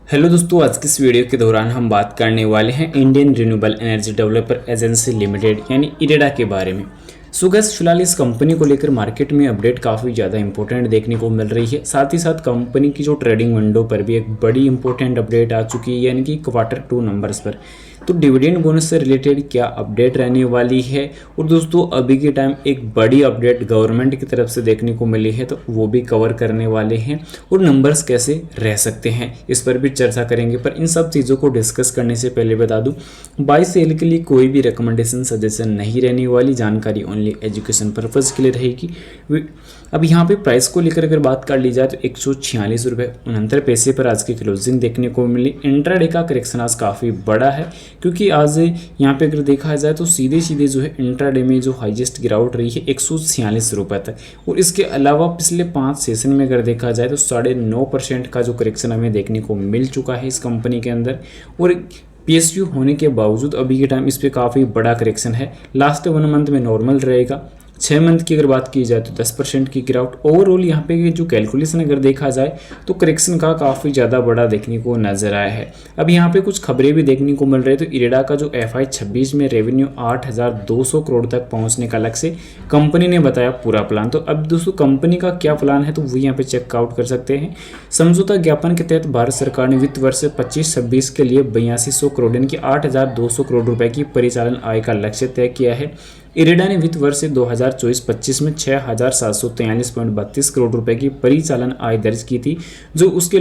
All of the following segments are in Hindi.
हेलो दोस्तों, आज की इस वीडियो के दौरान हम बात करने वाले हैं Indian renewable energy developer agency limited यानी इरेडा के बारे में। सो गाइस, फिलहाल इस कंपनी को लेकर मार्केट में अपडेट काफ़ी ज़्यादा इंपॉर्टेंट देखने को मिल रही है। साथ ही साथ कंपनी की जो ट्रेडिंग विंडो पर भी एक बड़ी इंपॉर्टेंट अपडेट आ चुकी है, यानी कि Q2 नंबर्स पर। तो डिविडेंड बोनस से रिलेटेड क्या अपडेट रहने वाली है, और दोस्तों अभी के टाइम एक बड़ी अपडेट गवर्नमेंट की तरफ से देखने को मिली है, तो वो भी कवर करने वाले हैं। और नंबर्स कैसे रह सकते हैं इस पर भी चर्चा करेंगे। पर इन सब चीज़ों को डिस्कस करने से पहले बता दूं, बाय सेल के लिए कोई भी रिकमेंडेशन सजेशन नहीं रहने वाली, जानकारी ओनली एजुकेशन पर्पज़ के लिए रहेगी। अब यहाँ पे प्राइस को लेकर अगर बात कर ली जाए तो 146.69 पर आज की क्लोजिंग देखने को मिली। इंट्राडे का करेक्शन आज काफ़ी बड़ा है, क्योंकि आज यहाँ पे अगर देखा जाए तो सीधे सीधे जो है इंट्राडे में जो हाईएस्ट गिरावट रही है 146 रुपये तक। और इसके अलावा पिछले 5 सेशन में अगर देखा जाए तो 9.5% का जो करेक्शन हमें देखने को मिल चुका है इस कंपनी के अंदर। और PSU होने के बावजूद अभी के टाइम इस पर काफ़ी बड़ा करेक्शन है। लास्ट 1 मंथ में नॉर्मल रहेगा। 6 मंथ की अगर बात की जाए तो 10% की गिरावट। ओवरऑल यहाँ पे जो कैलकुलेशन अगर देखा जाए तो करेक्शन का काफ़ी ज़्यादा बड़ा देखने को नजर आया है। अब यहाँ पे कुछ खबरें भी देखने को मिल रही है। तो इरेडा का जो FY 26 में रेवेन्यू 8,200 करोड़ तक पहुँचने का लक्ष्य कंपनी ने बताया पूरा प्लान। तो अब दोस्तों कंपनी का क्या प्लान है तो वो यहाँ पे चेकआउट कर सकते हैं। समझौता ज्ञापन के तहत भारत सरकार ने वित्त वर्ष 25-26 के लिए 8200 करोड़ यानी कि 8,200 करोड़ रुपए की परिचालन आय का लक्ष्य तय किया है। इरेडा ने वित्त वर्ष 2024-25 में 6,743.32 करोड़ रुपए की परिचालन आय दर्ज की थी, जो उसके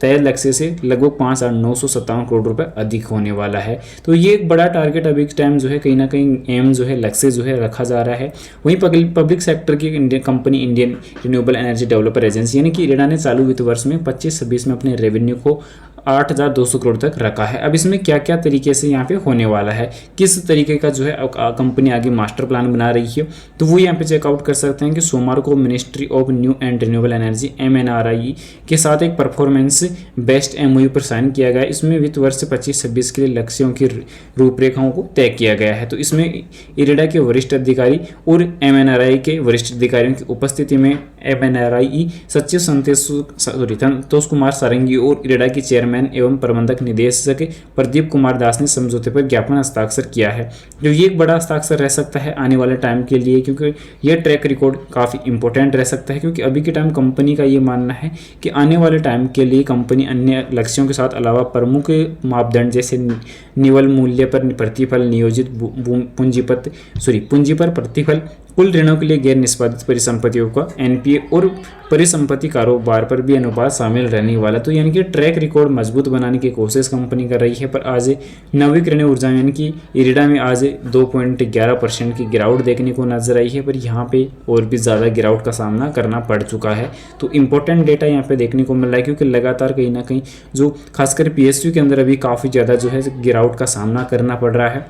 तय लक्ष्य से लगभग 5,957 करोड़ रुपए अधिक होने वाला है। तो ये एक बड़ा टारगेट अभी के टाइम जो है कहीं ना कहीं एम जो है लक्ष्य जो है रखा जा रहा है। वहीं पब्लिक सेक्टर की Indian company Indian renewable energy developer agency यानी कि इरेडा ने चालू वित्त वर्ष में 25-26 में अपने रेवेन्यू को 8,200 करोड़ तक रखा है। अब इसमें क्या क्या तरीके से यहाँ पे होने वाला है, किस तरीके का जो है कंपनी आगे मास्टर प्लान बना रही है, तो वो यहाँ पे चेकआउट कर सकते हैं कि सोमवार को ministry of new and renewable energy MNRE के साथ एक परफॉर्मेंस बेस्ड MOU पर साइन किया गया है। इसमें वित्त वर्ष 25-26 के लिए लक्ष्यों की रूपरेखाओं को तय किया गया है। तो इसमें इरेडा के वरिष्ठ अधिकारी और MNRE के वरिष्ठ अधिकारियों की उपस्थिति में MNRE सचिव संतोष कुमार सारंगी और इरेडा की चेयरमैन एवं प्रबंधक निदेशक प्रदीप कुमार दास ने समझौते पर ज्ञापन हस्ताक्षर किया है। जो ये एक बड़ा हस्ताक्षर रह सकता है आने वाले टाइम के लिए, क्योंकि ये ट्रैक रिकॉर्ड काफ़ी इंपॉर्टेंट रह सकता है। क्योंकि अभी के टाइम कंपनी का ये मानना है कि आने वाले टाइम के लिए कंपनी अन्य लक्ष्यों के साथ अलावा प्रमुख मापदंड जैसे निवल मूल्य पर प्रतिफल, नियोजित पूंजी पर प्रतिफल, कुल ऋणों के लिए गैर निष्पादित परिसंपत्तियों का NPA और परिसंपत्ति कारोबार पर भी अनुपात शामिल रहने वाला। तो यानी कि ट्रैक रिकॉर्ड मजबूत बनाने की कोशिश कंपनी कर रही है। पर आज नवीकरणीय ऊर्जा यानी कि इरेडा में आज 2.11% की गिरावट देखने को नजर आई है। पर यहाँ पे और भी ज़्यादा गिरावट का सामना करना पड़ चुका है। तो इंपॉर्टेंट डेटा यहाँ पे देखने को मिल रहा है, क्योंकि लगातार कहीं ना कहीं जो खासकर PSU के अंदर अभी काफ़ी ज़्यादा जो है गिरावट का सामना करना पड़ रहा है।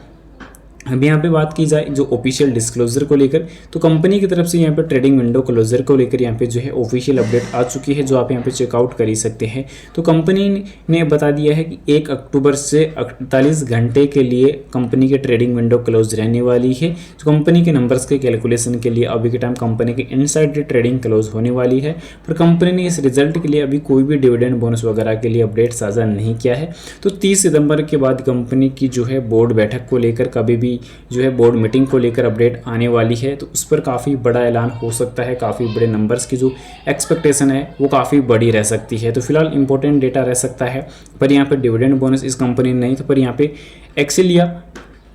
अभी यहाँ पे बात की जाए जो ऑफिशियल डिस्क्लोजर को लेकर, तो कंपनी की तरफ से यहाँ पे ट्रेडिंग विंडो क्लोजर को लेकर यहाँ पे जो है ऑफिशियल अपडेट आ चुकी है, जो आप यहाँ पे चेकआउट कर ही सकते हैं। तो कंपनी ने बता दिया है कि 1 अक्टूबर से 48 घंटे के लिए कंपनी के ट्रेडिंग विंडो क्लोज रहने वाली है। जो कंपनी के नंबर्स के कैलकुलेशन के लिए अभी के टाइम कंपनी की इनसाइड ट्रेडिंग क्लोज होने वाली है। पर कंपनी ने इस रिजल्ट के लिए अभी कोई भी डिविडेंड बोनस वगैरह के लिए अपडेट साझा नहीं किया है। तो 30 सितंबर के बाद कंपनी की जो है बोर्ड बैठक को लेकर कभी भी जो है बोर्ड मीटिंग को लेकर अपडेट आने वाली है। तो उस पर काफ़ी बड़ा ऐलान हो सकता है। काफ़ी बड़े नंबर्स की जो एक्सपेक्टेशन है वो काफ़ी बड़ी रह सकती है। तो फिलहाल इंपॉर्टेंट डेटा रह सकता है। पर यहाँ पे डिविडेंड बोनस इस कंपनी ने नहीं, तो पर यहाँ पे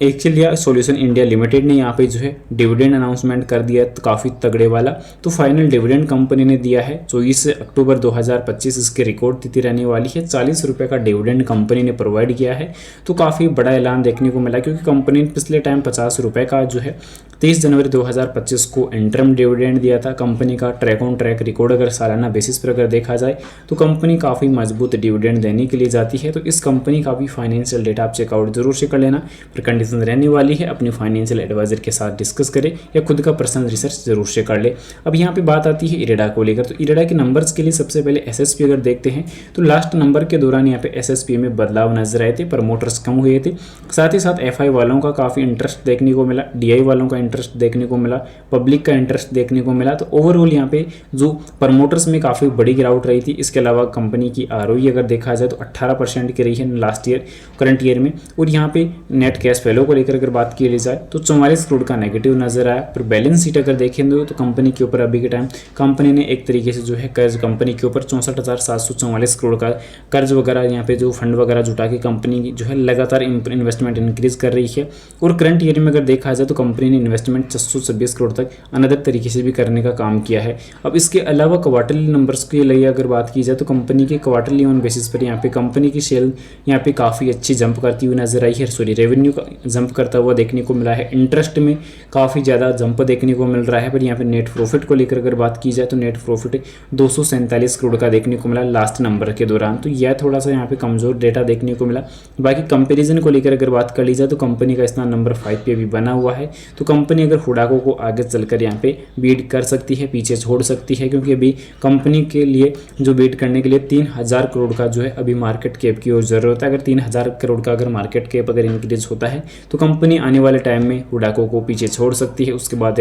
एक्सेलिया सॉल्यूशन इंडिया लिमिटेड ने यहाँ पे जो है डिविडेंड अनाउंसमेंट कर दिया, तो काफ़ी तगड़े वाला। तो फाइनल डिविडेंड कंपनी ने दिया है 24 अक्टूबर 2025, इसके रिकॉर्ड तिथि रहने वाली है। 40 रुपये का डिविडेंड कंपनी ने प्रोवाइड किया है। तो काफ़ी बड़ा ऐलान देखने को मिला, क्योंकि कंपनी ने पिछले टाइम 50 रुपये का जो है 23 जनवरी 2025 को इंटरम डिविडेंड दिया था। कंपनी का ट्रैक ऑन ट्रैक रिकॉर्ड अगर सालाना बेसिस पर अगर देखा जाए तो कंपनी काफ़ी मजबूत डिविडेंड देने के लिए जाती है। तो इस कंपनी का भी फाइनेंशियल डेटा आप चेकआउट जरूर से कर लेना। पर कंडीशन रहने वाली है अपनी फाइनेंशियल एडवाइजर के साथ डिस्कस करें या खुद का पर्सनल रिसर्च जरूर से कर ले। अब यहाँ पे बात आती है इरेडा को लेकर। तो इरेडा के नंबर्स के लिए सबसे पहले एसएसपी अगर देखते हैं तो लास्ट नंबर के दौरान यहाँ पे एसएसपी में बदलाव नजर आए थे, प्रमोटर्स कम हुए थे। साथ ही साथ एफआई वालों का काफ़ी इंटरेस्ट देखने को मिला, डीआई वालों का इंटरेस्ट देखने को मिला, पब्लिक का इंटरेस्ट देखने को मिला। तो ओवरऑल यहाँ पे जो प्रमोटर्स में काफ़ी बड़ी गिरावट रही थी। इसके अलावा कंपनी की आरओई अगर देखा जाए तो 18% की रही है लास्ट ईयर करंट ईयर में। और यहाँ पे नेट कैश फ्लो को लेकर अगर बात की जाए तो 44 करोड़ का नेगेटिव नजर आया। पर बैलेंस शीट अगर देखें तो कंपनी के ऊपर अभी के टाइम कंपनी ने एक तरीके से जो है कर्ज कंपनी के ऊपर 64,744 करोड़ का कर्ज वगैरह यहाँ पे जो फंड वगैरह जुटा के कंपनी जो है लगातार इन्वेस्टमेंट इंक्रीज कर रही है। और करंट ईयर में अगर देखा जाए तो कंपनी ने इन्वेस्टमेंट 626 करोड़ तक अनदर तरीके से भी करने का काम किया है। अब इसके अलावा क्वार्टरली नंबर्स के लिए अगर बात की जाए तो कंपनी के क्वार्टरली ऑन बेसिस पर यहाँ पे कंपनी की सेल यहाँ पे काफ़ी अच्छी जंप करती हुई नजर आई है। सॉरी, रेवेन्यू का जंप करता हुआ देखने को मिला है। इंटरेस्ट में काफ़ी ज़्यादा जंप देखने को मिल रहा है। पर यहाँ पे नेट प्रॉफिट को लेकर अगर बात की जाए तो नेट प्रॉफिट 247 करोड़ का देखने को मिला लास्ट नंबर के दौरान। तो यह थोड़ा सा यहाँ पे कमजोर डेटा देखने को मिला। बाकी कंपैरिजन को लेकर अगर बात कर ली जाए तो कंपनी का स्थान नंबर 5 पे भी बना हुआ है। तो कंपनी अगर हुडाको को आगे चलकर यहाँ पे बीट कर सकती है, पीछे छोड़ सकती है, क्योंकि अभी कंपनी के लिए जो बीट करने के लिए 3000 करोड़ का जो है अभी मार्केट कैप की और जरूरत है। अगर 3000 करोड़ का अगर मार्केट कैप अगर इंक्रीज होता है तो कंपनी आने वाले टाइम में हुडाको को पीछे छोड़ सकती है। उसके बाद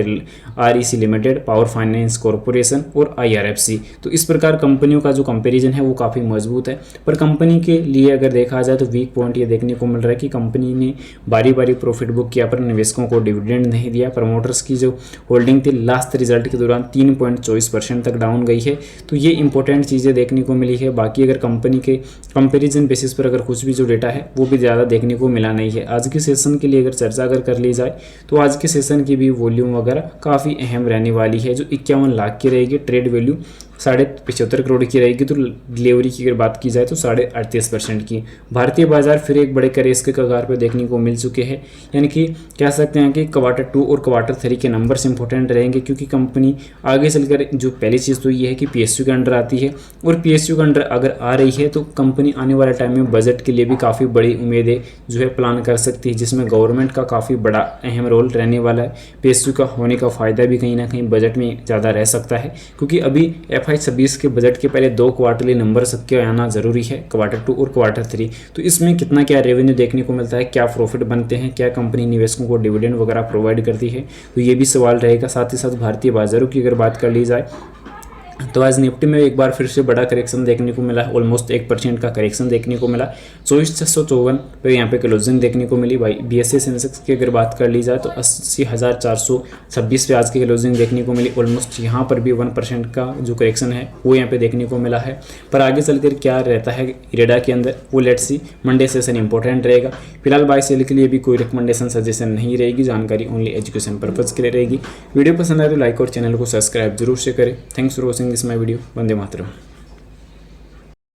REC limited, power finance corporation और आईआरएफसी। तो इस प्रकार कंपनियों का जो कंपैरिजन है वो काफ़ी मजबूत है। पर कंपनी के लिए अगर देखा जाए तो वीक पॉइंट ये देखने को मिल रहा है कि कंपनी ने बारी बारी प्रॉफिट बुक किया पर निवेशकों को डिविडेंड नहीं दिया। प्रमोटर्स की जो होल्डिंग थी लास्ट रिजल्ट के दौरान 3.24% तक डाउन गई है। तो ये इंपॉर्टेंट चीज़ें देखने को मिली है। बाकी अगर कंपनी के कंपैरिजन बेसिस पर अगर कुछ भी जो डेटा है वो भी ज़्यादा देखने को मिला नहीं है। आज के सेशन के लिए अगर चर्चा अगर कर ली जाए तो आज के सेशन की भी वॉल्यूम वगैरह काफ़ी अहम रहने वाली है। जो 51 लाख की रहेगी ट्रेड वैल्यू 75.75 करोड़ की रहेगी। तो डिलीवरी की अगर बात की जाए तो 38.5% की। भारतीय बाजार फिर एक बड़े करेस के कगार पर देखने को मिल चुके हैं। यानी कि कह सकते हैं कि क्वार्टर 2 और क्वार्टर 3 के नंबर्स इंपॉर्टेंट रहेंगे, क्योंकि कंपनी आगे चलकर जो पहली चीज़ तो ये है कि पीएसयू के अंडर आती है। और पीएसयू के अंडर अगर आ रही है तो कंपनी आने वाले टाइम में बजट के लिए भी काफ़ी बड़ी उम्मीदें जो है प्लान कर सकती है, जिसमें गवर्नमेंट का काफ़ी बड़ा अहम रोल रहने वाला है। पीएसयू का होने का फ़ायदा भी कहीं ना कहीं बजट में ज़्यादा रह सकता है, क्योंकि अभी FY26 के बजट के पहले 2 क्वार्टरली नंबर सबके आना जरूरी है, क्वार्टर 2 और क्वार्टर 3। तो इसमें कितना क्या रेवेन्यू देखने को मिलता है, क्या प्रॉफिट बनते हैं, क्या कंपनी निवेशकों को डिविडेंड वगैरह प्रोवाइड करती है, तो ये भी सवाल रहेगा। साथ ही साथ भारतीय बाजारों की अगर बात कर ली जाए तो आज निफ्टी में एक बार फिर से बड़ा करेक्शन देखने को मिला, ऑलमोस्ट 1% का करेक्शन देखने को मिला। 24,654 पे यहाँ पे क्लोजिंग देखने को मिली। भाई BSE सेंसेक्स की अगर बात कर ली जाए तो 80,426 पे आज की क्लोजिंग देखने को मिली। ऑलमोस्ट यहाँ पर भी 1% का जो करेक्शन है वो यहाँ पे देखने को मिला है। पर आगे चलकर क्या रहता है इरेडा के अंदर वो let's see. Monday session important रहेगा। फिलहाल बाय सेल के लिए भी कोई रिकमेंडेशन सजेशन नहीं रहेगी, जानकारी ओनली एजुकेशन पर्पज के लिए रहेगी। वीडियो पसंद आए तो लाइक और चैनल को सब्सक्राइब जरूर से करें। Thanks for watching this my video. Vande Mataram.